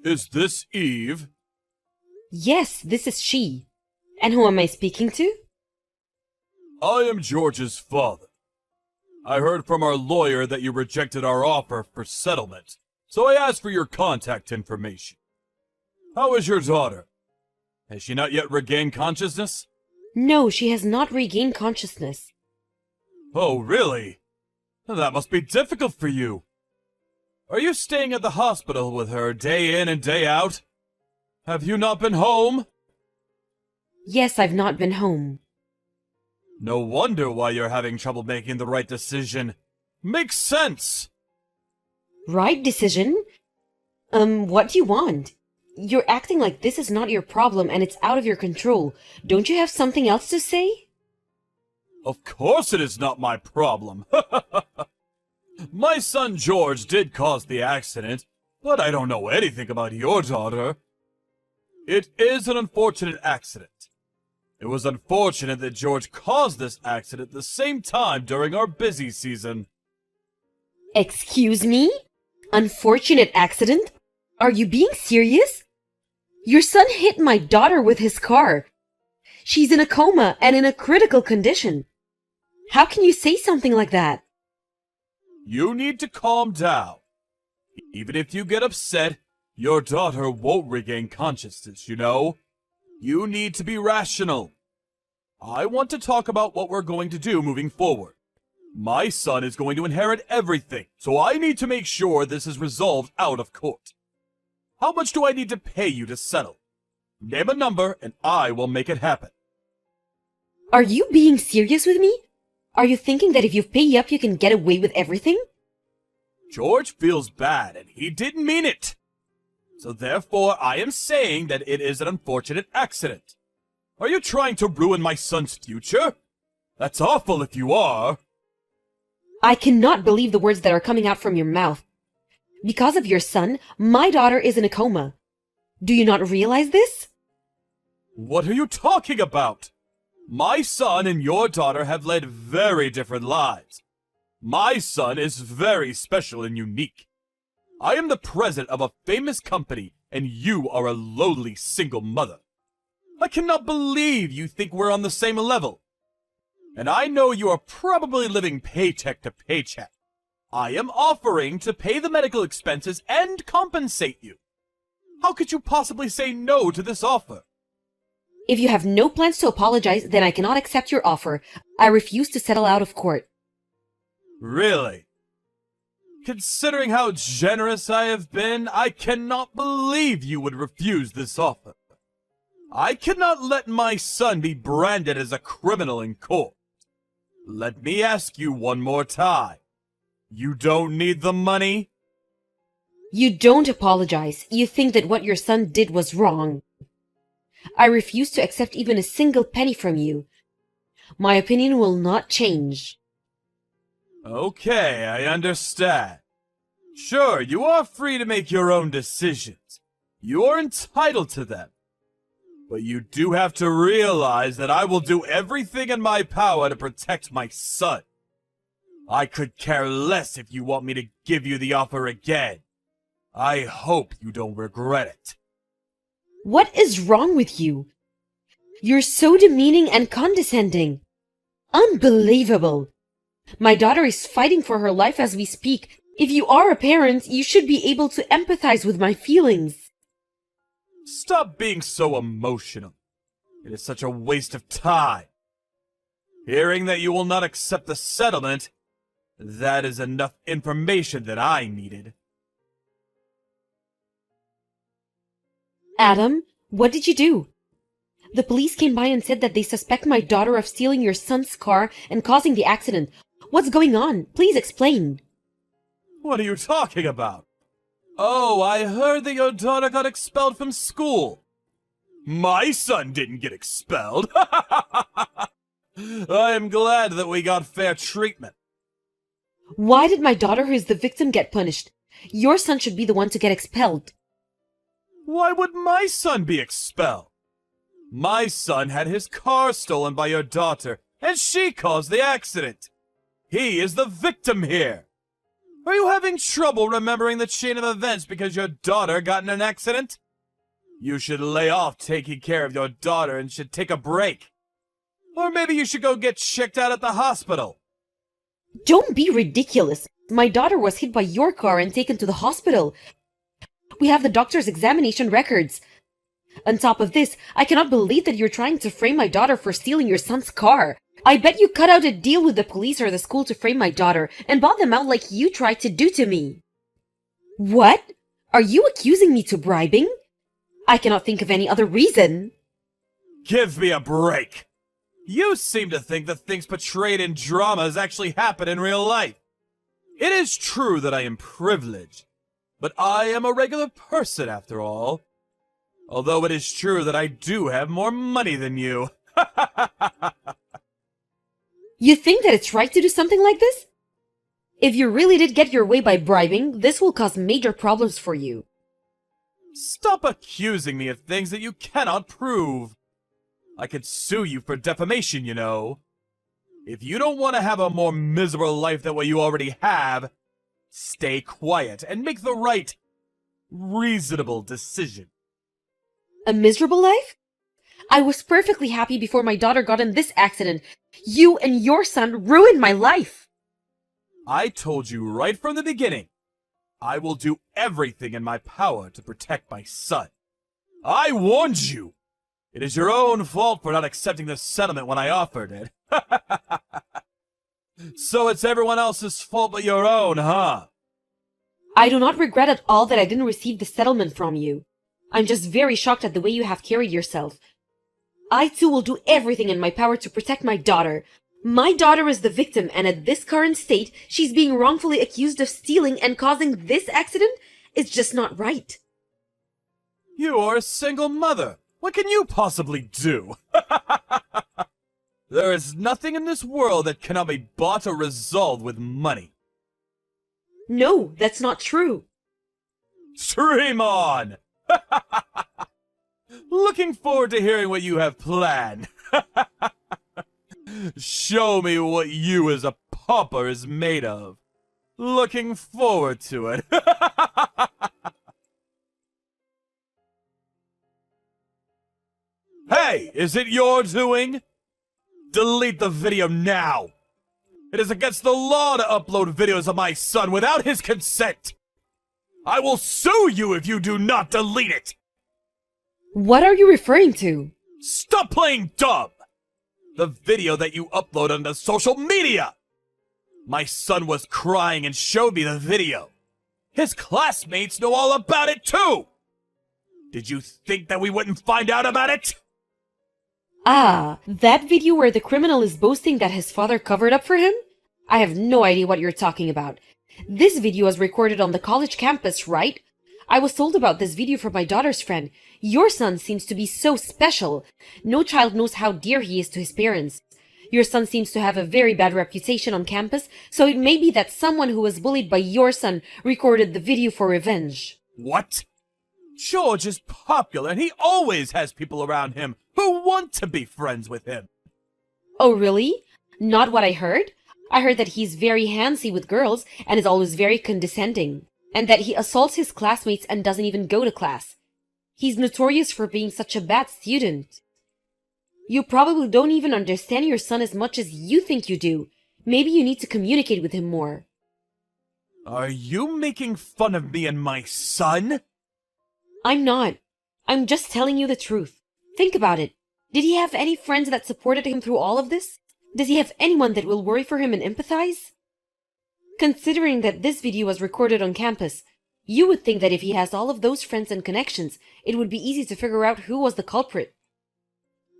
Is this Eve? Yes, this is she. And who am I speaking to? I am George's father. I heard from our lawyer that you rejected our offer for settlement, so I asked for your contact information. How is your daughter? Has she not yet regained consciousness? No, she has not regained consciousness. Oh, really? That must be difficult for you. Are you staying at the hospital with her day in and day out? Have you not been home? Yes, I've not been home. No wonder why you're having trouble making the right decision. Makes sense. Right decision? What do you want? You're acting like this is not your problem and it's out of your control. Don't you have something else to say? Of course it is not my problem. My son George did cause the accident, but I don't know anything about your daughter. It is an unfortunate accident. It was unfortunate that George caused this accident at the same time during our busy season. Excuse me? Unfortunate accident? Are you being serious? Your son hit my daughter with his car. She's in a coma and in a critical condition. How can you say something like that? You need to calm down. Even if you get upset, your daughter won't regain consciousness, you know? You need to be rational. I want to talk about what we're going to do moving forward. My son is going to inherit everything, so I need to make sure this is resolved out of court. How much do I need to pay you to settle? Name a number and I will make it happen. Are you being serious with me? Are you thinking that if you pay up you can get away with everything? George feels bad and he didn't mean it. So therefore I am saying that it is an unfortunate accident. Are you trying to ruin my son's future? That's awful if you are. I cannot believe the words that are coming out from your mouth. Because of your son, my daughter is in a coma. Do you not realize this? What are you talking about? My son and your daughter have led very different lives. My son is very special and unique. I am the president of a famous company, and you are a lowly single mother. I cannot believe you think we're on the same level. And I know you are probably living paycheck to paycheck. I am offering to pay the medical expenses and compensate you. How could you possibly say no to this offer? If you have no plans to apologize, then I cannot accept your offer. I refuse to settle out of court. Really? Considering how generous I have been, I cannot believe you would refuse this offer. I cannot let my son be branded as a criminal in court. Let me ask you one more time. You don't need the money? You don't apologize. You think that what your son did was wrong. I refuse to accept even a single penny from you. My opinion will not change. Okay, I understand. Sure, you are free to make your own decisions. You are entitled to them. But you do have to realize that I will do everything in my power to protect my son. I could care less if you want me to give you the offer again. I hope you don't regret it. What is wrong with you? You're so demeaning and condescending. Unbelievable. My daughter is fighting for her life as we speak. If you are a parent, you should be able to empathize with my feelings. Stop being so emotional. It is such a waste of time. Hearing that you will not accept the settlement, that is enough information that I needed. Adam, what did you do? The police came by and said that they suspect my daughter of stealing your son's car and causing the accident. What's going on? Please explain. What are you talking about? Oh, I heard that your daughter got expelled from school. My son didn't get expelled. I am glad that we got fair treatment. Why did my daughter, who is the victim, get punished? Your son should be the one to get expelled. Why would my son be expelled? My son had his car stolen by your daughter, and she caused the accident. He is the victim here. Are you having trouble remembering the chain of events because your daughter got in an accident? You should lay off taking care of your daughter and should take a break. Or maybe you should go get checked out at the hospital. Don't be ridiculous. My daughter was hit by your car and taken to the hospital. We have the doctor's examination records. On top of this, I cannot believe that you're trying to frame my daughter for stealing your son's car. I bet you cut out a deal with the police or the school to frame my daughter and bought them out like you tried to do to me. What? Are you accusing me to bribing? I cannot think of any other reason. Give me a break. You seem to think that things portrayed in dramas actually happen in real life. It is true that I am privileged, but I am a regular person after all. Although it is true that I do have more money than you. You think that it's right to do something like this? If you really did get your way by bribing, this will cause major problems for you. Stop accusing me of things that you cannot prove. I could sue you for defamation, you know. If you don't want to have a more miserable life than what you already have, stay quiet and make the right, reasonable decision. A miserable life? I was perfectly happy before my daughter got in this accident. You and your son ruined my life. I told you right from the beginning, I will do everything in my power to protect my son. I warned you. It is your own fault for not accepting the settlement when I offered it. So it's everyone else's fault but your own, huh? I do not regret at all that I didn't receive the settlement from you. I'm just very shocked at the way you have carried yourself. I too will do everything in my power to protect my daughter. My daughter is the victim, and at this current state, she's being wrongfully accused of stealing and causing this accident. It's just not right. You are a single mother. What can you possibly do? There is nothing in this world that cannot be bought or resolved with money. No, that's not true. Dream on! Looking forward to hearing what you have planned. Show me what you as a pauper is made of. Looking forward to it. Hey, is it your doing? Delete the video now. It is against the law to upload videos of my son without his consent. I will sue you if you do not delete it. What are you referring to? Stop playing dumb. The video that you upload onto social media. My son was crying and showed me the video. His classmates know all about it too. Did you think that we wouldn't find out about it? Ah, that video where the criminal is boasting that his father covered up for him? I have no idea what you're talking about. This video was recorded on the college campus, right? I was told about this video from my daughter's friend. Your son seems to be so special. No child knows how dear he is to his parents. Your son seems to have a very bad reputation on campus, so it may be that someone who was bullied by your son recorded the video for revenge. What? George is popular and he always has people around him who want to be friends with him. Oh, really? Not what I heard? I heard that he's very handsy with girls and is always very condescending, and that he assaults his classmates and doesn't even go to class. He's notorious for being such a bad student. You probably don't even understand your son as much as you think you do. Maybe you need to communicate with him more. Are you making fun of me and my son? I'm not. I'm just telling you the truth. Think about it. Did he have any friends that supported him through all of this? Does he have anyone that will worry for him and empathize? Considering that this video was recorded on campus, you would think that if he has all of those friends and connections, it would be easy to figure out who was the culprit.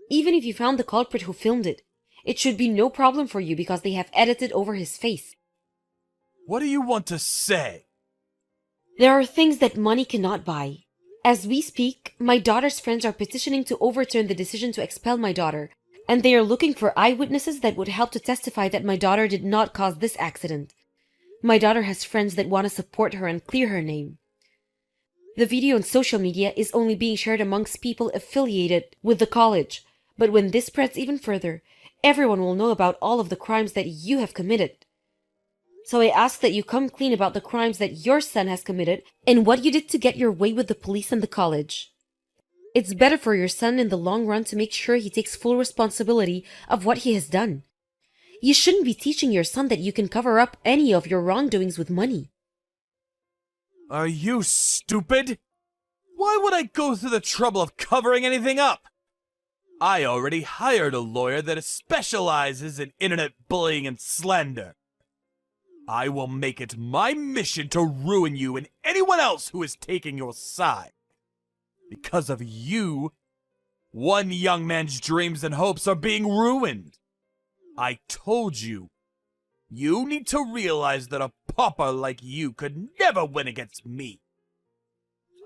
Even if you found the culprit who filmed it, it should be no problem for you because they have edited over his face. What do you want to say? There are things that money cannot buy. As we speak, my daughter's friends are petitioning to overturn the decision to expel my daughter, and they are looking for eyewitnesses that would help to testify that my daughter did not cause this accident. My daughter has friends that want to support her and clear her name. The video on social media is only being shared amongst people affiliated with the college, but when this spreads even further, everyone will know about all of the crimes that you have committed. So I ask that you come clean about the crimes that your son has committed and what you did to get your way with the police and the college. It's better for your son in the long run to make sure he takes full responsibility of what he has done. You shouldn't be teaching your son that you can cover up any of your wrongdoings with money. Are you stupid? Why would I go through the trouble of covering anything up? I already hired a lawyer that specializes in internet bullying and slander. I will make it my mission to ruin you and anyone else who is taking your side. Because of you, one young man's dreams and hopes are being ruined. I told you, you need to realize that a pauper like you could never win against me.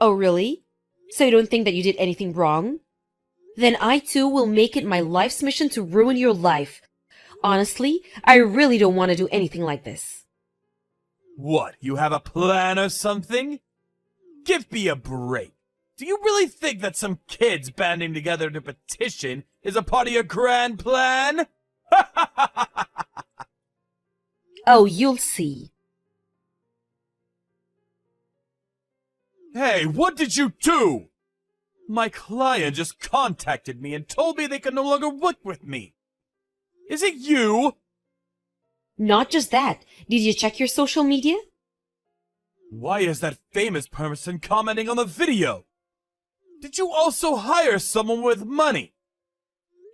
Oh, really? So you don't think that you did anything wrong? Then I too will make it my life's mission to ruin your life. Honestly, I really don't want to do anything like this. What, you have a plan or something? Give me a break. Do you really think that some kids banding together to petition is a part of your grand plan? Oh, you'll see. Hey, what did you do? My client just contacted me and told me they can no longer work with me. Is it you? Not just that. Did you check your social media? Why is that famous person commenting on the video? Did you also hire someone with money?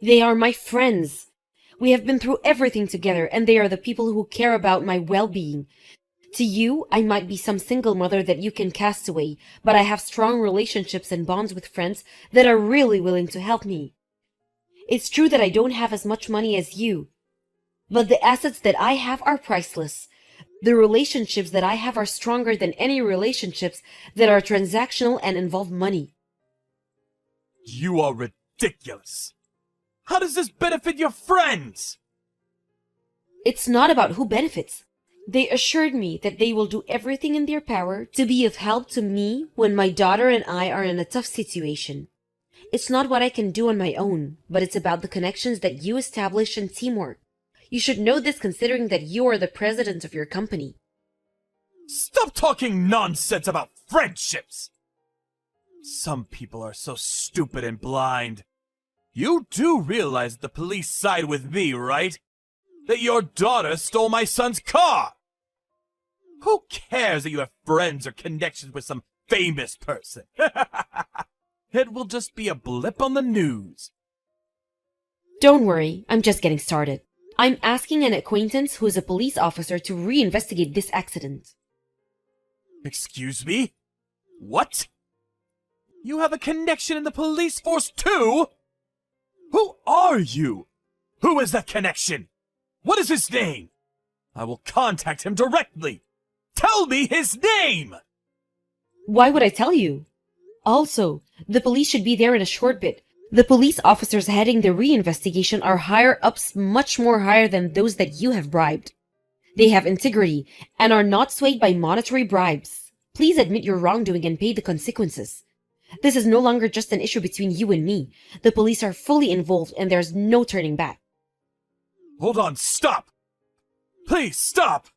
They are my friends. We have been through everything together, and they are the people who care about my well-being. To you, I might be some single mother that you can cast away, but I have strong relationships and bonds with friends that are really willing to help me. It's true that I don't have as much money as you, but the assets that I have are priceless. The relationships that I have are stronger than any relationships that are transactional and involve money. You are ridiculous. How does this benefit your friends? It's not about who benefits. They assured me that they will do everything in their power to be of help to me when my daughter and I are in a tough situation. It's not what I can do on my own, but it's about the connections that you establish and teamwork. You should know this considering that you are the president of your company. Stop talking nonsense about friendships! Some people are so stupid and blind. You do realize that the police side with me, right? That your daughter stole my son's car! Who cares that you have friends or connections with some famous person? It will just be a blip on the news. Don't worry, I'm just getting started. I'm asking an acquaintance who is a police officer to reinvestigate this accident. Excuse me? What? You have a connection in the police force too? Who are you? Who is that connection? What is his name? I will contact him directly. Tell me his name! Why would I tell you? Also, the police should be there in a short bit. The police officers heading the reinvestigation are higher ups, much more higher than those that you have bribed. They have integrity and are not swayed by monetary bribes. Please admit your wrongdoing and pay the consequences. This is no longer just an issue between you and me. The police are fully involved and there's no turning back. Hold on, stop! Please, stop!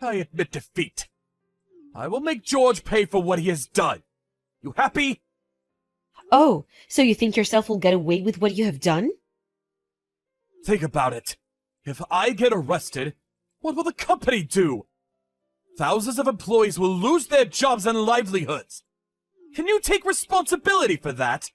I admit defeat. I will make George pay for what he has done. You happy? Oh, so you think yourself will get away with what you have done? Think about it. If I get arrested, what will the company do? Thousands of employees will lose their jobs and livelihoods. Can you take responsibility for that?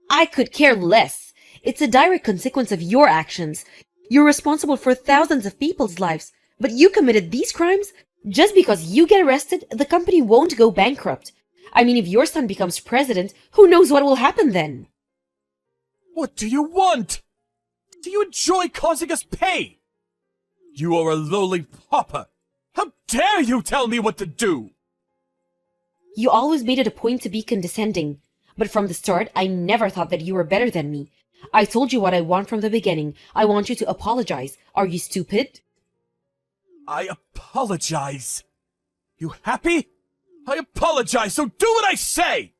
I could care less. It's a direct consequence of your actions. You're responsible for thousands of people's lives, but you committed these crimes? Just because you get arrested, the company won't go bankrupt. I mean, if your son becomes president, who knows what will happen then? What do you want? Do you enjoy causing us pain? You are a lowly pauper. How dare you tell me what to do? You always made it a point to be condescending. But from the start, I never thought that you were better than me. I told you what I want from the beginning. I want you to apologize. Are you stupid? I apologize. You happy? I apologize, so do what I say!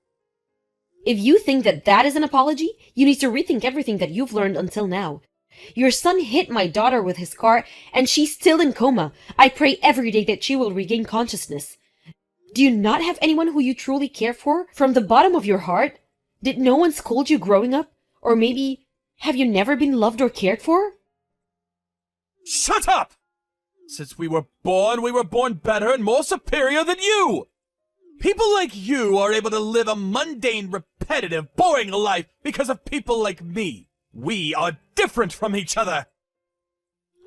If you think that that is an apology, you need to rethink everything that you've learned until now. Your son hit my daughter with his car, and she's still in coma. I pray every day that she will regain consciousness. Do you not have anyone who you truly care for from the bottom of your heart? Did no one scold you growing up? Or maybe, have you never been loved or cared for? Shut up! Since we were born better and more superior than you! People like you are able to live a mundane, repetitive, boring life because of people like me. We are different from each other.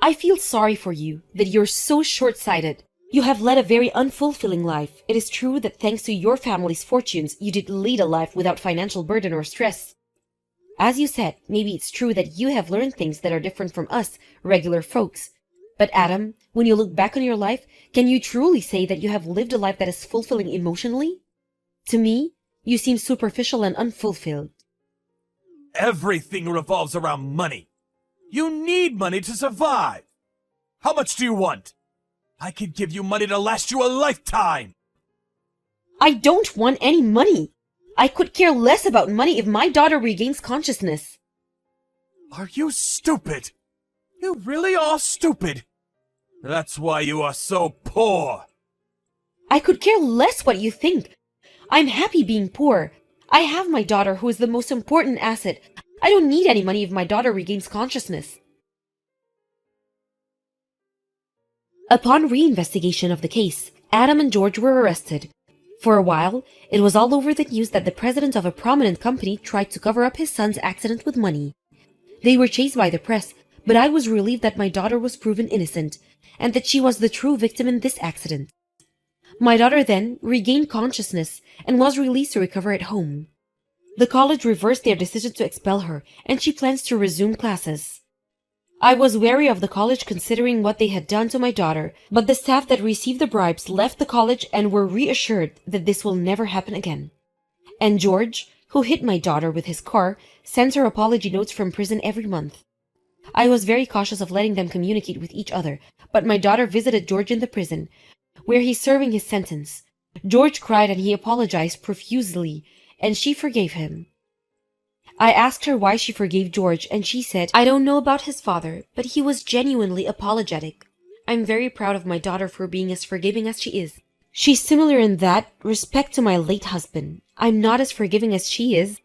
I feel sorry for you that you're so short-sighted. You have led a very unfulfilling life. It is true that thanks to your family's fortunes, you did lead a life without financial burden or stress. As you said, maybe it's true that you have learned things that are different from us, regular folks. But Adam, when you look back on your life, can you truly say that you have lived a life that is fulfilling emotionally? To me, you seem superficial and unfulfilled. Everything revolves around money. You need money to survive. How much do you want? I could give you money to last you a lifetime. I don't want any money. I could care less about money if my daughter regains consciousness. Are you stupid? You really are stupid. That's why you are so poor. I could care less what you think. I'm happy being poor. I have my daughter, who is the most important asset. I don't need any money if my daughter regains consciousness. Upon reinvestigation of the case, Adam and George were arrested. For a while, it was all over the news that the president of a prominent company tried to cover up his son's accident with money. They were chased by the press, but I was relieved that my daughter was proven innocent, and that she was the true victim in this accident. My daughter then regained consciousness and was released to recover at home. The college reversed their decision to expel her, and she plans to resume classes. I was wary of the college considering what they had done to my daughter, but the staff that received the bribes left the college and were reassured that this will never happen again. And George, who hit my daughter with his car, sends her apology notes from prison every month. I was very cautious of letting them communicate with each other, but my daughter visited George in the prison, where he's serving his sentence. George cried and he apologized profusely, and she forgave him. I asked her why she forgave George, and she said, "I don't know about his father, but he was genuinely apologetic. I'm very proud of my daughter for being as forgiving as she is. She's similar in that respect to my late husband. I'm not as forgiving as she is."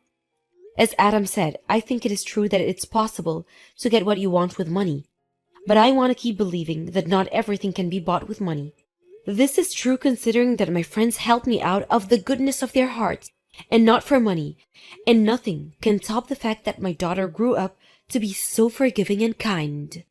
As Adam said, I think it is true that it's possible to get what you want with money. But I want to keep believing that not everything can be bought with money. This is true considering that my friends helped me out of the goodness of their hearts, and not for money, and nothing can top the fact that my daughter grew up to be so forgiving and kind.